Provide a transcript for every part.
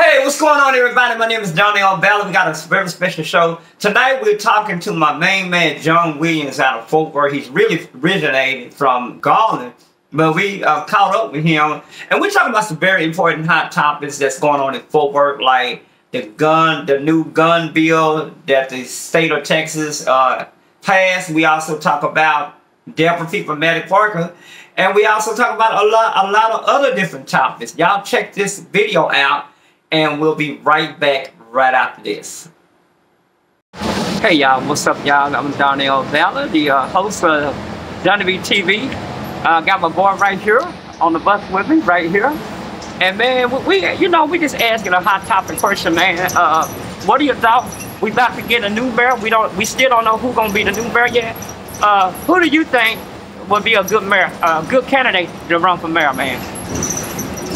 Hey, what's going on, everybody? My name is Donny B. Tv. We got a very special show. Tonight, we're talking to my main man, John Williams, out of Fort Worth. He's really originated from Garland, but we caught up with him. And we're talking about some very important hot topics that's going on in Fort Worth, like the new gun bill that the state of Texas passed. We also talk about Deborah from Medic Parker. And we also talk about a lot of other different topics. Y'all check this video out. And we'll be right back right after this. Hey y'all, what's up y'all? I'm Donny B Tv, the host of Donny B Tv. Got my boy right here on the bus with me, right here. And man, we just asking a hot topic question, man. What are your thoughts? We about to get a new mayor. We still don't know who's gonna be the new mayor yet. Who do you think would be a good mayor, a good candidate to run for mayor, man?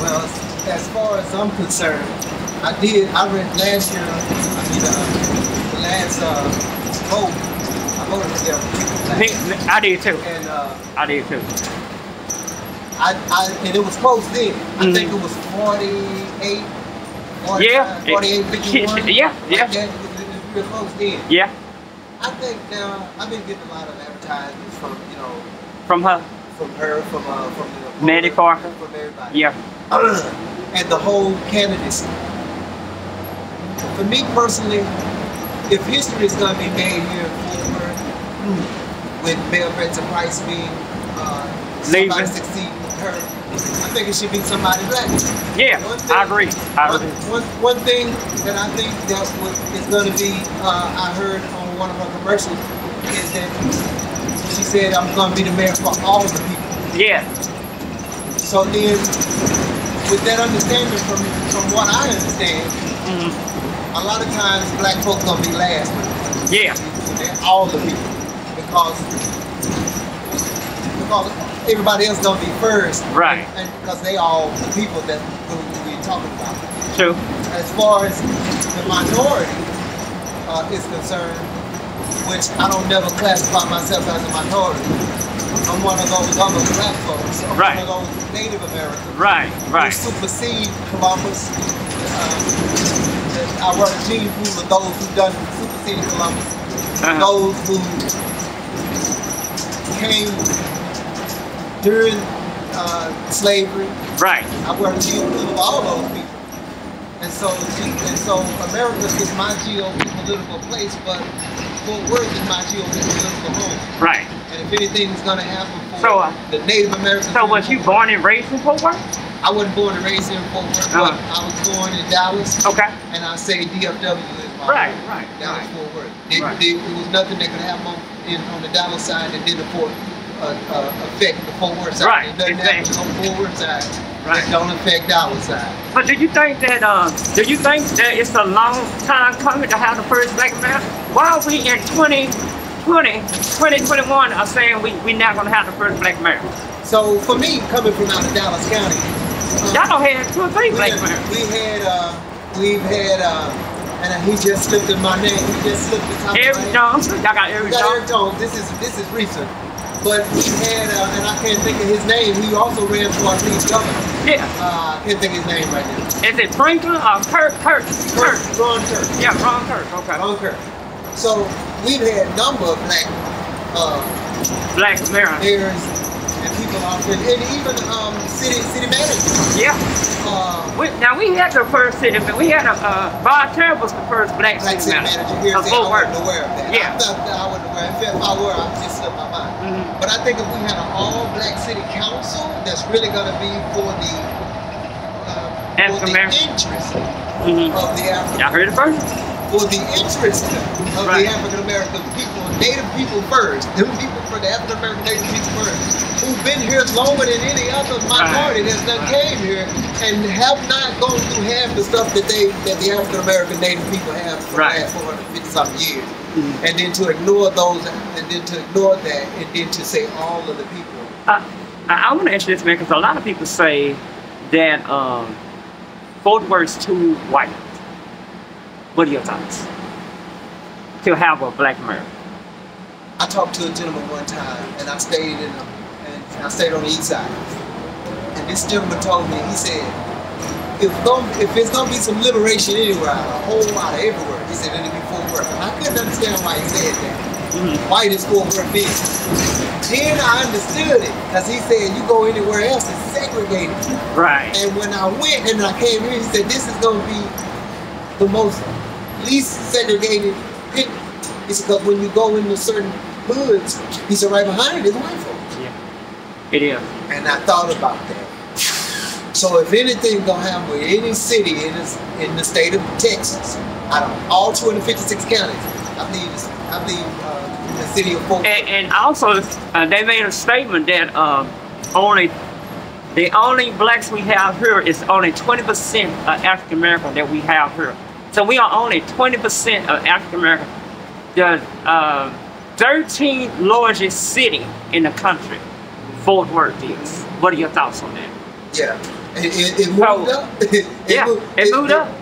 Well, as far as I'm concerned, I read last year, the last vote, I voted for them. I did too. And I did too. And it was close then. I think it was 48, 51. Yeah. It was real close then. Yeah. I think now, I've been getting a lot of advertisements from, From her? From the Medic Parker? From everybody. Yeah. And the whole candidacy. For me personally, if history is going to be made here in Fort Worth, with Mayor Betsy Price being somebody succeeding with her, I think it should be somebody black. Yeah, I agree. One thing that I think that is going to be, I heard on one of her commercials, is that she said, I'm going to be the mayor for all the people. Yeah. So then, with that understanding, from what I understand, a lot of times black folks gonna be last. Yeah. They're all the people, because everybody else gonna be first. Right. And because they all the people that we're talking about. True. As far as the minority is concerned, which I don't never classify myself as a minority. I'm one of those other black folks. I'm one of those Native Americans. Right. Who supersede Columbus. I work a gene pool of those who done superseded Columbus. Those who came during slavery. Right. I work a gene pool of all those people. And so America is my geopolitical place, but Fort Worth is my geopolitical home. Right. And if anything's going to happen for the Native Americans. So was you born and raised in Fort Worth? I wasn't born and raised in Fort Worth, but I was born in Dallas. Okay. And I say DFW is my home. Dallas, Fort Worth. There was nothing that could happen on the Dallas side that didn't affect the Fort Worth side. Right. It doesn't happen on the Fort Worth side. Right. It don't affect Dallas side. But do you think that it's a long time coming to have the first black mayor? Why are we in 2021 are saying we not gonna have the first black mayor? So for me, coming from out of Dallas County, y'all don't have 2 or 3 black mayors. We've had, and he just slipped in my name. He just slipped the top. Eric Jones. Y'all got Eric Jones. This is recent. But we had, and I can't think of his name. He also ran for our lead governor. Yeah. I can't think of his name right now. Is it Franklin or Kurt? Ron Kurt. Yeah, Ron Kurt. Okay. Ron Kurt. So we've had a number of black mayors and people off there, and even city managers. Yeah. Now we had the first city, but we had Bob Terry was the first black city manager here. I wasn't aware of that. Yeah. I wasn't aware. If I were, I would just slip my mind. But I think if we had an all-black city council, that's really going to be for the interest of the African. Y'all heard it first? For the interest of the African American people, Native people first. Them people for the African American Native people first, who've been here longer than any other minority that's done came here and have not gone through half the stuff that the African American Native people have for the last 450 something years. And then to ignore those, and then to ignore that, and then to say all of the people. I want to answer this, man, because a lot of people say that Fort Worth's too white. What are your thoughts? To have a black mayor? I talked to a gentleman one time, and I stayed on the east side. And this gentleman told me, he said, if it's gonna be some liberation anywhere, a whole lot of everywhere, he said it'll be Fort Worth. And I couldn't understand why he said that. Why this Fort Worth is. Then I understood it, because he said you go anywhere else, it's segregated. Right. And when I went and I came here, he said this is gonna be the most least segregated pit. He said because when you go into certain hoods, he said right behind it is white folks. Yeah. It is. And I thought about that. So if anything gonna happen with any city in the state of Texas, out of all 256 counties, I believe the city of Fort Worth. And also, they made a statement that the only blacks we have here is only 20% of African American that we have here. So we are only 20% of African American. The 13th largest city in the country, Fort Worth is. What are your thoughts on that? Yeah. It moved up. It moved up.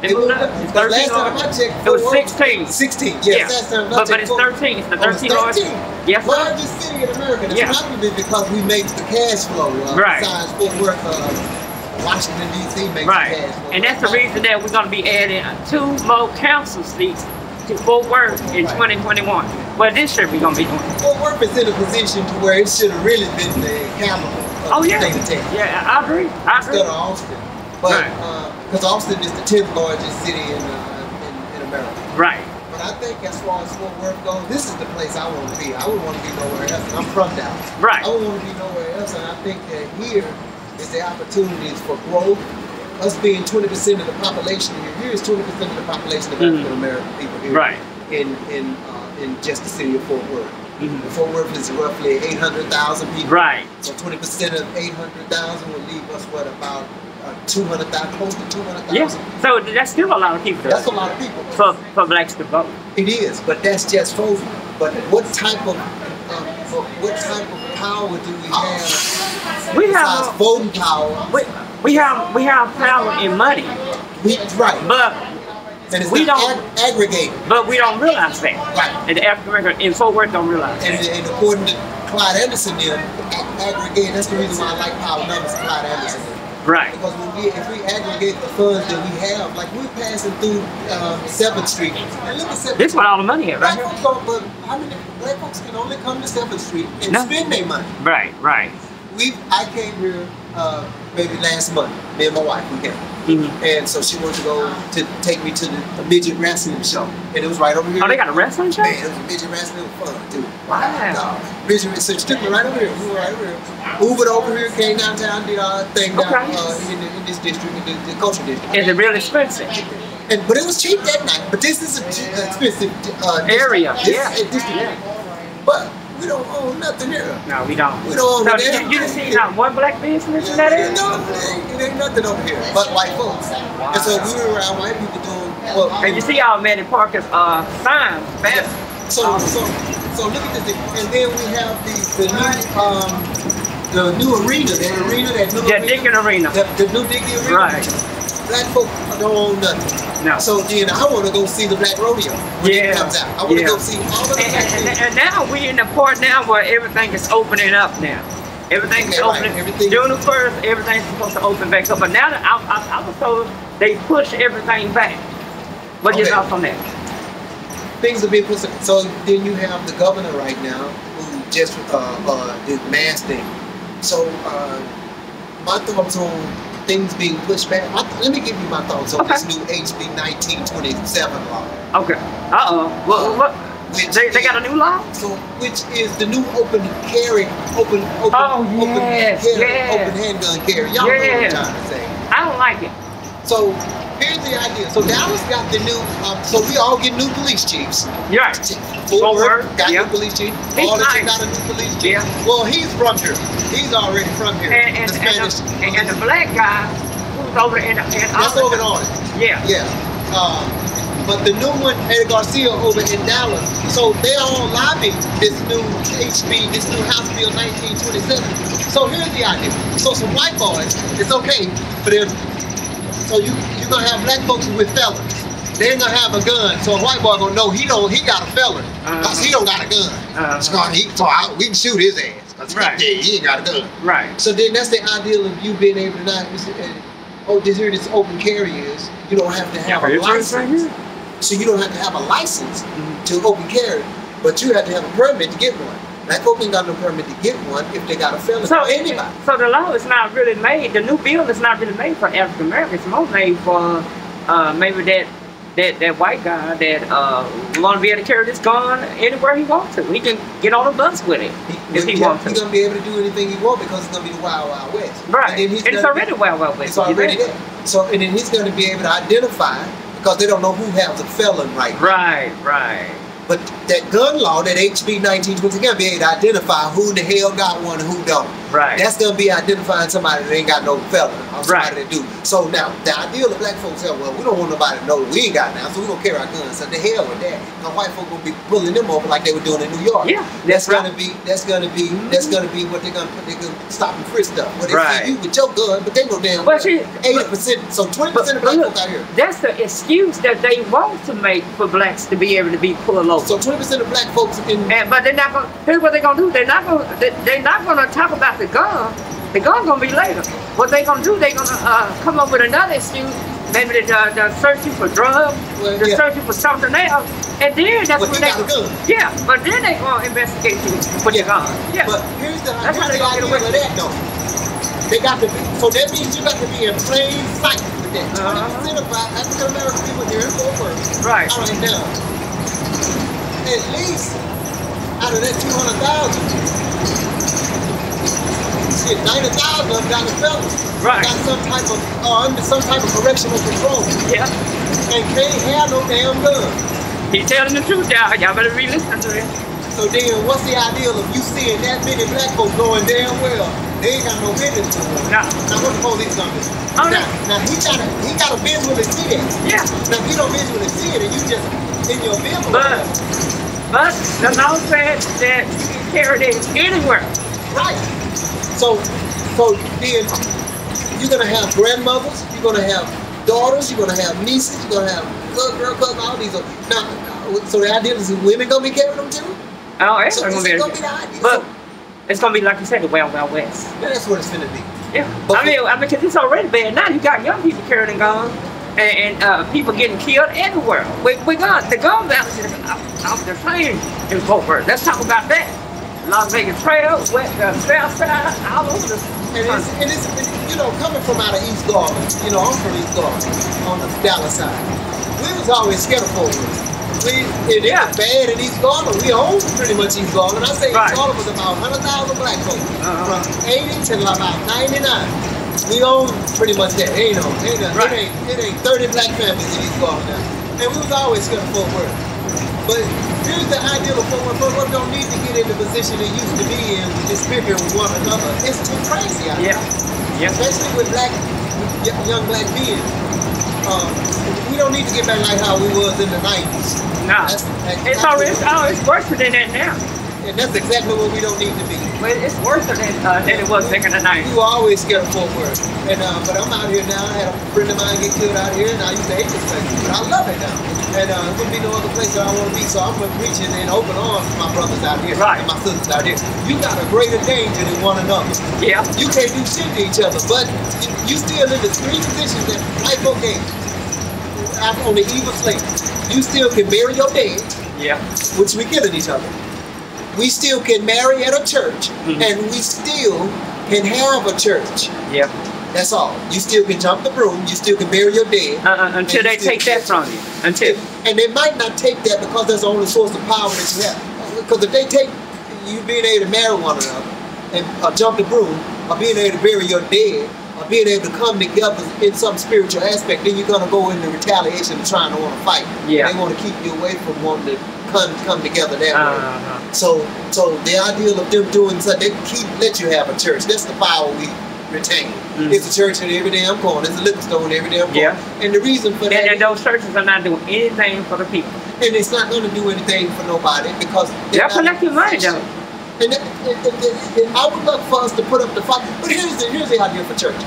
Last time I checked, it was 16. 16, yes. Yeah. But it's 13. It's the 13th largest. Yes, largest city in America. That's probably because we make the cash flow. Besides Fort Worth, Washington, D.C. makes the cash flow. And that's the reason that we're going to be adding 2 more council seats to Fort Worth in 2021. Well, this year we're going to be doing it. Fort Worth is in a position to where it should have really been the capital. Yeah, I agree. Instead of Austin, but because Austin is the 10th largest city in America. Right. But I think as far as Fort Worth goes, this is the place I want to be. I wouldn't want to be nowhere else, and I'm from Dallas. Right. I wouldn't want to be nowhere else, and I think that here is the opportunities for growth. Us being 20% of the population here is 20% of the population of African American people here. Right. In just the city of Fort Worth. Fort Worth is roughly 800,000 people. Right. So 20% of 800,000 would leave us about 200,000, close to 200,000. Yeah. So that's still a lot of people. That's a lot of people. For blacks to vote. It is, but that's just voting. But what type of power do we have? We have voting power. We have power in money. But and it's we not don't aggregate. But we don't realize that. Right. And the African American in Fort Worth don't realize that. And according to Clyde Anderson, aggregate, that's the reason why I like power numbers, Clyde Anderson. Right. Because if we aggregate the funds that we have, like we're passing through 7th Street. And look at 7th Street. This is where all the money is, right? But how many black folks can only come to 7th Street and spend their money? Right. I came here maybe last month, me and my wife, we came. And so she wanted to go to take me to the midget wrestling show. And it was right over here. Oh, they got a wrestling show? Man, it was a midget wrestling. It was fun, dude. Wow. So she took me right over here. We were right over here. Ubered over here, came downtown, did our thing down in this district, in the culture district. Is it real expensive? But it was cheap that night. But this is an expensive area. District. But we don't own nothing here. No, we don't. We don't own nothing. You didn't see not one black business in that area? No, it ain't nothing over here but white folks. Wow. And so we were around white people doing. And you see how Manny Parker's signs, man. So look at this thing. And then we have the new arena, Dickey Arena. The new Dickey Arena. Right. Black folks don't own nothing. No. So then I want to go see the Black Rodeo when it comes out. I want to go see all of the and now we're in the part now where everything is opening up now. Everything is opening. June 1st, everything's supposed to open back up. But now that I was told they push everything back. What your thoughts on that? Things are being pushed. So then you have the governor right now who just did mass thing. So my thoughts on things being pushed back. Let me give you my thoughts on this new HB 1927 law. Okay. What? They got a new law? So, which is the new open handgun carry. Y'all know what I'm trying to say. I don't like it. So here's the idea. So Dallas got the new. So we all get new police chiefs. Yeah. Fort Worth got new police chief. Arlington got a new police chief. Yeah. Well, he's from here. He's already from here. And the black guy who's over in that's over in Arlington. Yeah. But the new one, Eddie Garcia over in Dallas. So they all lobby this new HB, this new House Bill 1927. So here's the idea. So some white boys, it's okay for them. So you're gonna have black folks with felons. They ain't gonna have a gun. So a white boy gonna know he got a felon. Cause he don't got a gun. So we can shoot his ass. Cause he ain't got a gun. Right. So then that's the ideal of you being able to not this open carry is, you don't have to have a license. So you don't have to have a license to open carry, but you have to have a permit to get one. Black folk ain't got no permit to get one if they got a felony for anybody. So the law is not really made, the new bill is not really made for African Americans. It's more made for maybe that white guy that want to be able to carry this gun anywhere he wants to. He can get on a bus with it if he wants to. He's going to be able to do anything he wants because it's going to be the Wild Wild West. Right. And it's already Wild Wild West. It's already there. So, and then he's going to be able to identify, because they don't know who has a felon right now. Right. But that gun law, that HB 1920, going to be able to identify who the hell got one and who don't. Right. That's going to be identifying somebody that ain't got no felon or somebody that do. So now, the ideal of black folks say, well, we don't want nobody to know that we ain't got now, so we're going to carry our guns. So the hell with that. Now, white folks going to be pulling them over like they were doing in New York. Yeah, that's going to be what they're going to stop and frisk stuff. Well, they see you with your gun, but they know damn well 80%, so 20% of black folks out here. That's the excuse that they want to make for blacks to be able to be pulled over. So 20% of black folks but they're not going. Here's what they're going to do. They're not going to talk about the gun. The gun's going to be later. What they're going to do? They're going to come up with another excuse. Maybe they're searching for drugs. They're searching for something else. And then that's what they. Yeah, but then they're going to investigate you for your gun. Yeah. But here's the idea of that though. They got to be. So that means you got to be in plain sight with that. 20% of African American people here in Fort Worth. Right. All right now. At least out of that 200,000, shit, 90,000 of them got a felony. Right. Got under some type of correctional control. Yeah. And can't have no damn gun. He's telling the truth, y'all. Y'all better re-listen to him. So then, what's the ideal of you seeing that many black folks going damn well? They ain't got no business to them. Nah. Now what the police gonna do? Now he gotta visually see that. Yeah. Now if you don't visually see it and you just in your vehicle. But the law says that you can carry it anywhere. Right. So then you're gonna have grandmothers, you're gonna have daughters, you're gonna have nieces, you're gonna have girl cousins, all these. Now, so the idea is women gonna be carrying them too? Oh, it's gonna be the idea. But it's gonna be like you said, the Wild Wild West. Yeah, that's what it's gonna be. Yeah. I mean, because it's already bad now. You got young people carrying guns. And people getting killed everywhere. We got the gun violence off the plane in Fort Worth. Let's talk about that. Las Vegas Trail, South Side, all over the and it's you know, coming from out of East Garland, you know, I'm from East Garland, on the Dallas side. We was always scared of Fort Worth. It was bad in East Garland. We owned pretty much East Garland. I say East Garland was about 100,000 black folks. From 80 to about 99. We own pretty much that. It ain't 30 black families in East Garland now. And we was always scared of Fort Worth. But here's the ideal of Fort Worth. Fort Worth don't need to get in the position it used to be in with this bickering with one another. It's too crazy out there. Yeah. Especially with young black men. We don't need to get back like how we was in the 90s. No. It's worse than that now. And that's exactly what we don't need to be. But it's worse than it was back in the 90s. We were always scared of Fort Worth. And, but I'm out here now. I had a friend of mine get killed out here, and I used to hate this place. But I love it now. And there wouldn't be no other place where I want to be, so I'm reaching in open arms to my brothers out here and my sisters out here. You got a greater danger than one another. Yeah. You can't do shit to each other, but you still in the three positions that white folk gave on the eve of slavery. You still can bury your dead, which we killing each other. We still can marry at a church, and we still can have a church. Yeah. That's all. You still can jump the broom. You still can bury your dead. Until they take that from you. And they might not take that because that's the only source of power that you have. Because if they take you being able to marry one another and jump the broom, or being able to bury your dead, or being able to come together in some spiritual aspect, then you're going to go into retaliation and trying to want to fight. Yeah. They want to keep you away from wanting to come together that way. So the ideal of them doing so, they let you have a church. That's the power we retain. It's a church in every damn corner. There's a liquor store in every damn corner. Yeah. And the reason for that, and those churches are not doing anything for the people. And it's not going to do anything for nobody because they're collecting money though. And I would love for us to put up the fight. But here's the idea for churches.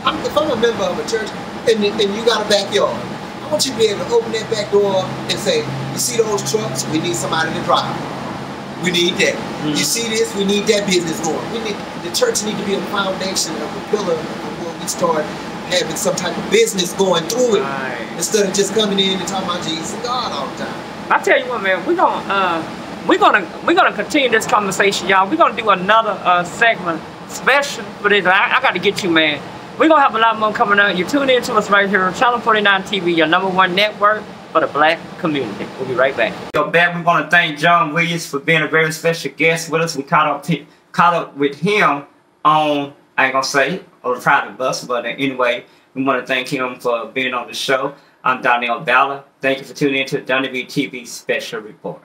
If I'm a member of a church and you got a backyard, I want you to be able to open that back door and say, you see those trucks? We need somebody to drive. We need that. You see this? We need that business going. The church need to be a foundation of a pillar of what and start having some type of business going through it, instead of just coming in and talking about Jesus and God all the time. I tell you what, man, we're gonna continue this conversation, y'all. We're gonna do another segment special for this. I got to get you, man. We're gonna have a lot more coming out. You tune in to us right here on Channel 49 TV, your #1 network for the black community. We'll be right back. We want to thank John Williams for being a very special guest with us. We caught up with him on, I ain't gonna say on a private bus, but anyway, we want to thank him for being on the show. I'm Donny Bella. Thank you for tuning in to Donny B TV special report.